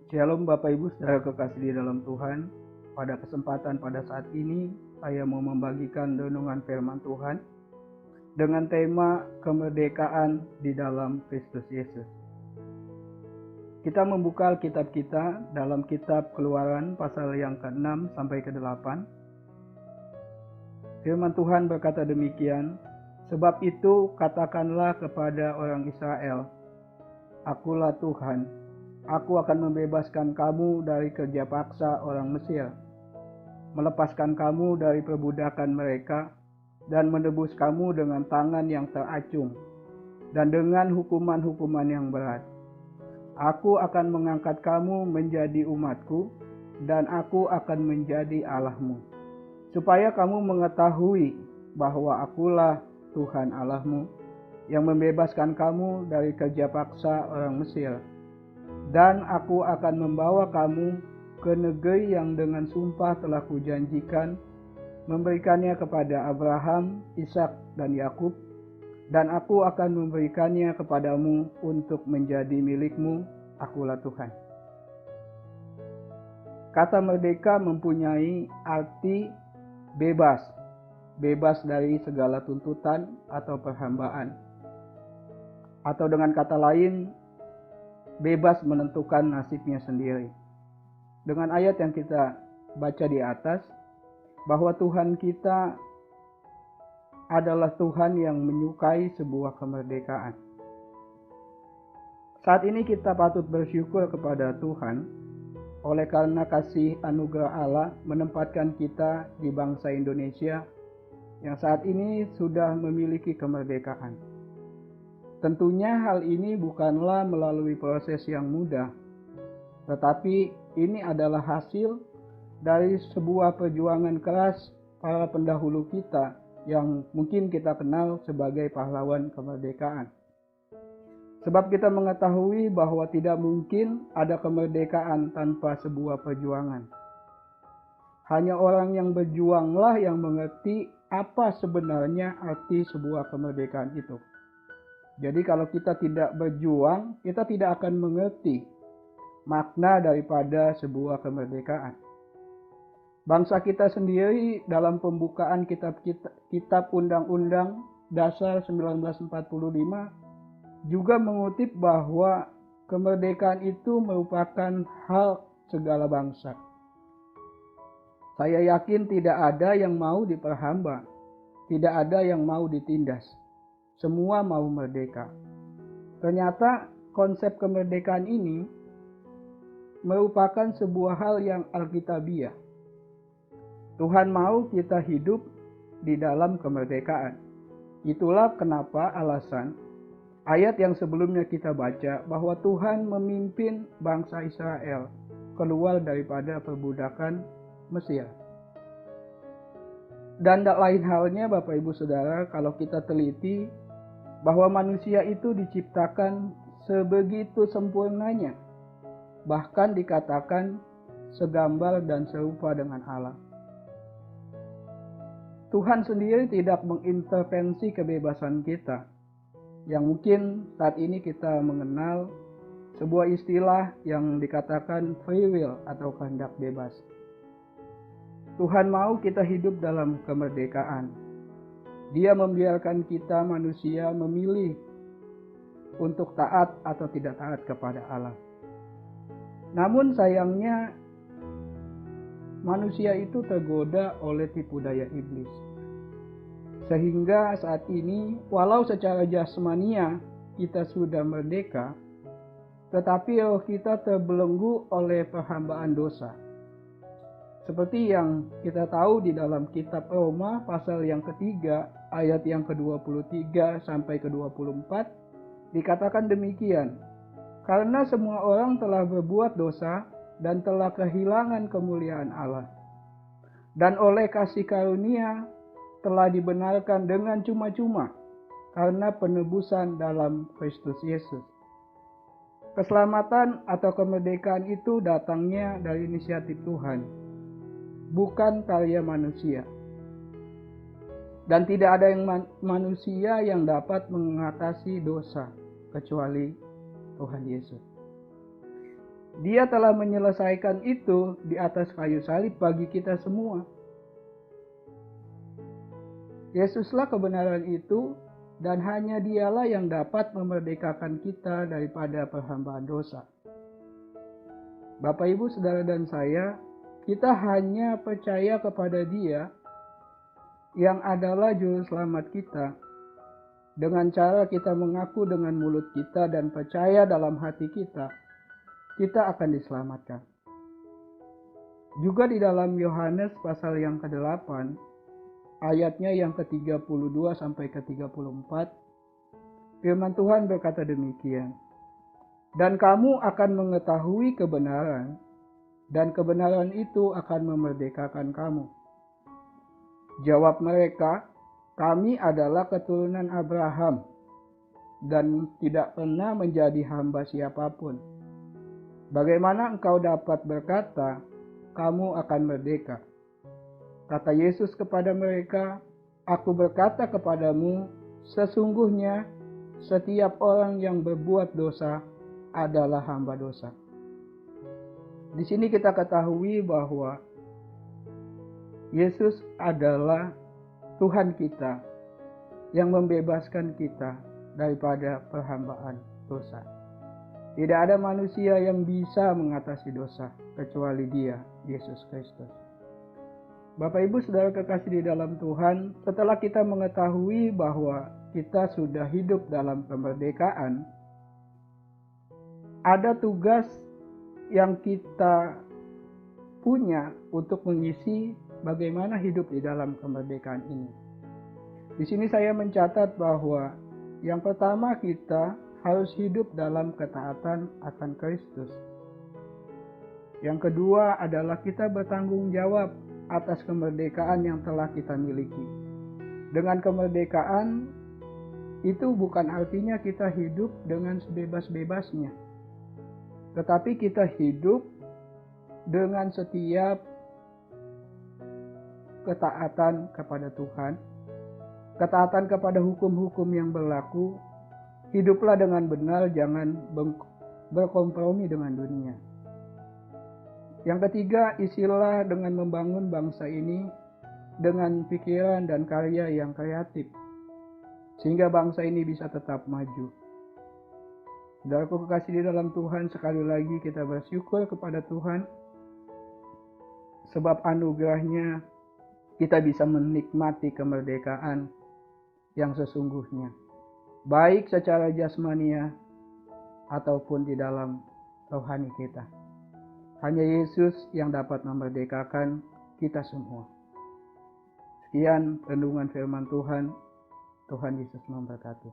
Shalom Bapak Ibu saudara kekasih di dalam Tuhan. Pada kesempatan pada saat ini saya mau membagikan renungan firman Tuhan dengan tema kemerdekaan di dalam Kristus Yesus. Kita membuka Alkitab kita dalam kitab Keluaran pasal yang ke-6 sampai ke-8. Firman Tuhan berkata demikian, "Sebab itu katakanlah kepada orang Israel, Akulah Tuhan, aku akan membebaskan kamu dari kerja paksa orang Mesir, melepaskan kamu dari perbudakan mereka, dan menebus kamu dengan tangan yang teracung, dan dengan hukuman-hukuman yang berat. Aku akan mengangkat kamu menjadi umatku, dan aku akan menjadi Allahmu, supaya kamu mengetahui bahwa akulah Tuhan Allahmu, yang membebaskan kamu dari kerja paksa orang Mesir. Dan aku akan membawa kamu ke negeri yang dengan sumpah telah kujanjikan, memberikannya kepada Abraham, Ishak, dan Yakub, dan aku akan memberikannya kepadamu untuk menjadi milikmu. Akulah Tuhan." Kata merdeka mempunyai arti bebas, bebas dari segala tuntutan atau perhambaan. Atau dengan kata lain, bebas menentukan nasibnya sendiri. Dengan ayat yang kita baca di atas, bahwa Tuhan kita adalah Tuhan yang menyukai sebuah kemerdekaan. Saat ini kita patut bersyukur kepada Tuhan oleh karena kasih anugerah Allah menempatkan kita di bangsa Indonesia yang saat ini sudah memiliki kemerdekaan. Tentunya hal ini bukanlah melalui proses yang mudah, tetapi ini adalah hasil dari sebuah perjuangan keras para pendahulu kita yang mungkin kita kenal sebagai pahlawan kemerdekaan. Sebab kita mengetahui bahwa tidak mungkin ada kemerdekaan tanpa sebuah perjuangan. Hanya orang yang berjuanglah yang mengerti apa sebenarnya arti sebuah kemerdekaan itu. Jadi kalau kita tidak berjuang, kita tidak akan mengerti makna daripada sebuah kemerdekaan. Bangsa kita sendiri dalam pembukaan kitab Undang-Undang Dasar 1945 juga mengutip bahwa kemerdekaan itu merupakan hak segala bangsa. Saya yakin tidak ada yang mau diperhamba, tidak ada yang mau ditindas. Semua mau merdeka. Ternyata konsep kemerdekaan ini merupakan sebuah hal yang alkitabiah. Tuhan mau kita hidup di dalam kemerdekaan. Itulah kenapa alasan ayat yang sebelumnya kita baca bahwa Tuhan memimpin bangsa Israel keluar daripada perbudakan Mesir. Dan tak lain halnya Bapak Ibu Saudara kalau kita teliti bahwa manusia itu diciptakan sebegitu sempurnanya, bahkan dikatakan segambar dan serupa dengan Allah. Tuhan sendiri tidak mengintervensi kebebasan kita, yang mungkin saat ini kita mengenal sebuah istilah yang dikatakan free will atau kehendak bebas. Tuhan mau kita hidup dalam kemerdekaan. Dia membiarkan kita manusia memilih untuk taat atau tidak taat kepada Allah. Namun sayangnya manusia itu tergoda oleh tipu daya iblis. Sehingga saat ini walau secara jasmania kita sudah merdeka, tetapi roh kita terbelenggu oleh perhambaan dosa. Seperti yang kita tahu di dalam kitab Roma pasal yang ketiga ayat yang ke-23 sampai ke-24 dikatakan demikian. Karena semua orang telah berbuat dosa dan telah kehilangan kemuliaan Allah. Dan oleh kasih karunia telah dibenarkan dengan cuma-cuma karena penebusan dalam Kristus Yesus. Keselamatan atau kemerdekaan itu datangnya dari inisiatif Tuhan, bukan karya manusia. Dan tidak ada yang manusia yang dapat mengatasi dosa kecuali Tuhan Yesus. Dia telah menyelesaikan itu di atas kayu salib bagi kita semua. Yesuslah kebenaran itu, dan hanya Dialah yang dapat memerdekakan kita daripada perhambaan dosa. Bapak, Ibu, Saudara, dan saya, kita hanya percaya kepada Dia yang adalah juru selamat kita. Dengan cara kita mengaku dengan mulut kita dan percaya dalam hati kita akan diselamatkan. Juga di dalam Yohanes pasal yang ke-8, ayatnya yang ke-32 sampai ke-34, firman Tuhan berkata demikian. Dan kamu akan mengetahui kebenaran, dan kebenaran itu akan memerdekakan kamu. Jawab mereka, kami adalah keturunan Abraham, dan tidak pernah menjadi hamba siapapun. Bagaimana engkau dapat berkata, kamu akan merdeka? Kata Yesus kepada mereka, aku berkata kepadamu, sesungguhnya setiap orang yang berbuat dosa adalah hamba dosa. Di sini kita ketahui bahwa Yesus adalah Tuhan kita yang membebaskan kita daripada perhambaan dosa. Tidak ada manusia yang bisa mengatasi dosa kecuali Dia, Yesus Kristus. Bapak, Ibu, Saudara kekasih di dalam Tuhan, setelah kita mengetahui bahwa kita sudah hidup dalam kemerdekaan, ada tugas yang kita punya untuk mengisi bagaimana hidup di dalam kemerdekaan ini. Di sini saya mencatat bahwa yang pertama, kita harus hidup dalam ketaatan akan Kristus. Yang kedua adalah kita bertanggung jawab atas kemerdekaan yang telah kita miliki. Dengan kemerdekaan itu bukan artinya kita hidup dengan sebebas-bebasnya, tetapi kita hidup dengan setiap ketaatan kepada Tuhan, ketaatan kepada hukum-hukum yang berlaku. Hiduplah dengan benar, jangan berkompromi dengan dunia. Yang ketiga, isilah dengan membangun bangsa ini dengan pikiran dan karya yang kreatif, sehingga bangsa ini bisa tetap maju. Saudaraku kekasih di dalam Tuhan, sekali lagi kita bersyukur kepada Tuhan, sebab anugerahnya kita bisa menikmati kemerdekaan yang sesungguhnya, baik secara jasmania ataupun di dalam rohani kita. Hanya Yesus yang dapat memerdekakan kita semua. Sekian renungan firman Tuhan. Tuhan Yesus memberkati.